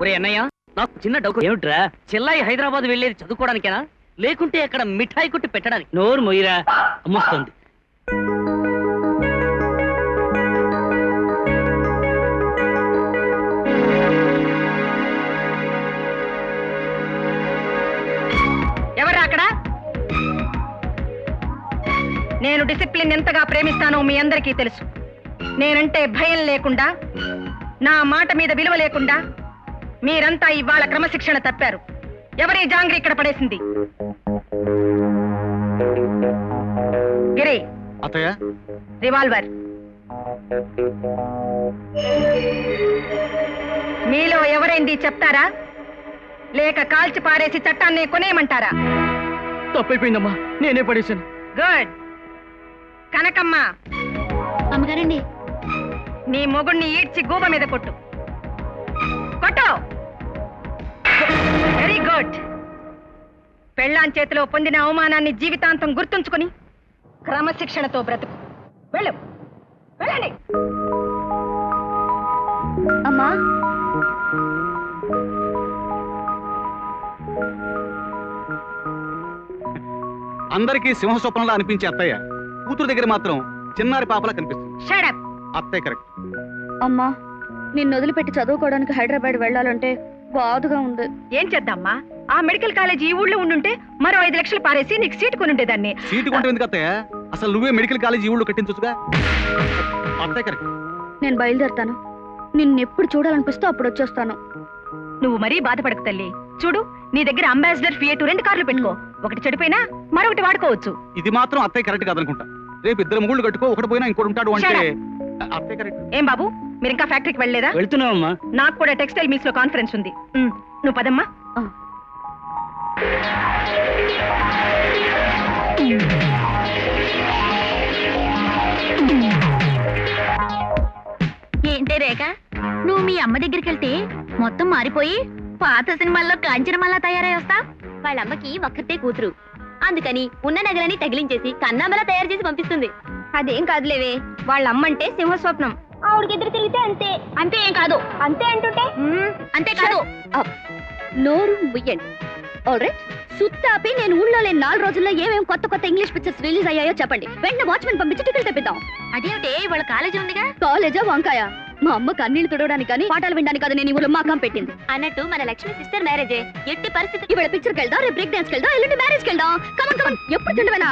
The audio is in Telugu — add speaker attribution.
Speaker 1: ఒరే అన్నయ్య, నాకు చిన్న డౌట్. ఏమిట్రా? చెల్లాయి హైదరాబాద్ వెళ్ళేది చదువుకోవడానికేనా, లేకుంటే అక్కడ మిఠాయి కొట్టి పెట్టడానికి? నోరు మొయ్యరా, అమ్మొస్తుంది.
Speaker 2: ఎవరా అక్కడ? నేను డిసిప్లిన్ ఎంతగా ప్రేమిస్తానో మీ అందరికీ తెలుసు. నేనంటే భయం లేకుండా, నా మాట మీద విలువ లేకుండా మీరంతా ఇవాళ క్రమశిక్షణ తప్పారు. ఎవరి జాంగ్రీ ఇక్కడ పడేసింది? గిరి,
Speaker 3: అత్తయ్య,
Speaker 2: రివాల్వర్. మీలో ఎవరైంది చెప్తారా, లేక కాల్చి పారేసి చట్టాన్ని కొనేయమంటారా?
Speaker 1: తప్పైపోయిందమ్మా, నేనే పడేశాను.
Speaker 2: గుడ్. కనకమ్మ,
Speaker 4: అమ్మగారండి,
Speaker 2: నీ మొగుణ్ణి ఈడ్చి గూబ మీద కొట్టు. కొట్టు. Very good. పెళ్ళాం చేతిలో పొందిన అవమానాన్ని జీవితాంతం గుర్తుంచుకుని క్రమశిక్షణతో బ్రతుకు. వెళ్ళు, వెళ్ళండి.
Speaker 4: అమ్మా,
Speaker 3: అందరికీ సింహస్వప్నంలా అనిపించే అత్తయ్య కూతురు దగ్గర మాత్రం చిన్నారి పాపలా కనిపిస్తుంది.
Speaker 2: Shut up.
Speaker 3: అత్తయ్య కరెక్ట్.
Speaker 4: అమ్మా, నిన్ను వదిలిపెట్టి చదువుకోవడానికి హైదరాబాద్ వెళ్ళాలంటే బాధగా ఉంది.
Speaker 2: ఏం చేద్దామ్మా, ఆ మెడికల్ కాలేజ్ ఈ ఊళ్ళో ఉండుంటే మరో 5 లక్షలు పారేసి నీకు సీటు కొని ఉండేదాన్ని.
Speaker 3: సీటు కొంటే ఎందుకు అత్తయ్య? అసలు నువ్వే మెడికల్ కాలేజ్ ఈ ఊళ్ళో కట్టించొచ్చుగా. అత్తయ్య కరెక్ట్.
Speaker 4: నేను బయలుదేరుతాను. నిన్నెప్పుడు చూడాలనిపిస్తే అప్పుడు వచ్చేస్తాను.
Speaker 2: నువ్వు మరీ బాధపడకు తల్లి. చూడు, నీ దగ్గర అంబాసిడర్ ఫియట్ 2 కార్లు పెట్టుకో. ఒకటి చెడిపోయినా మరొకటి వాడుకోవచ్చు.
Speaker 3: ఇది మాత్రం అత్తయ్య కరెక్ట్ కాదనుకుంటా. రేపు 2 ముగ్గుళ్ళు కట్టుకో, ఒకటి పోయినా ఇంకోటి ఉంటాడు అంటే అత్తయ్య కరెక్ట్.
Speaker 2: ఏం బాబు, మీరు ఇంకా ఫ్యాక్టరీకి వెళ్ళలేదా?
Speaker 1: వెళ్తున్నావమ్మా.
Speaker 2: నాకు కూడా టెక్స్టైల్ మిల్స్ లో కాన్ఫరెన్స్ ఉంది. నువ్వు పదమ్మా.
Speaker 4: ఏంటే రేఖ, నువ్వు మీ అమ్మ దగ్గరికి వెళ్తే మొత్తం మారిపోయి పాత సినిమాల్లో కాంచనమల్లా తయారై వస్తా. వాళ్ళ అమ్మకి ఒక్కతే కూతురు, అందుకని ఉన్న నగలని తగిలించేసి కన్నామలా తయారు చేసి పంపిస్తుంది. అదేం కాదులేవే, వాళ్ళ అమ్మంటే సింహస్వప్నం. ఆవిడకి ఎదురు తిరిగితే అంతే. అంతే ఏం కాదు. అంతే అంటుంటే అంతే కాదు. నోరు ముయ్యండి. ఆల్రైట్, సుత్తాపి నేను ఊళ్ళో లేని 4 రోజుల్లో ఏమేం కొత్త కొత్త ఇంగ్లీష్ పిక్చర్స్ రిలీజ్ అయ్యాయో చెప్పండి. వెంటనే వాచ్మెన్ పంపించి టికెట్ తెప్పిద్దాం. అదేమిటే, వాళ్ళ కాలేజీ ఉందిగా. కాలేజా వంకాయ? మా అమ్మ కన్నీళ్లు తుడవడానికి కానీ పాఠాలు వినడానికి కాదు నేను ఊళ్ళో మాకం పెట్టింది. అన్నట్టు మన లక్ష్మి సిస్టర్ మ్యారేజే. ఎట్టి పరిస్థితి ఇవాళ పిక్చర్కి వెళ్దాం, రేపు బ్రేక్ డాన్స్ కి వెళ్దాం, ఎల్లుండి మ్యారేజ్ కి వెళ్దాం. కమన్ కమన్, ఎప్పుడు తిండవేనా?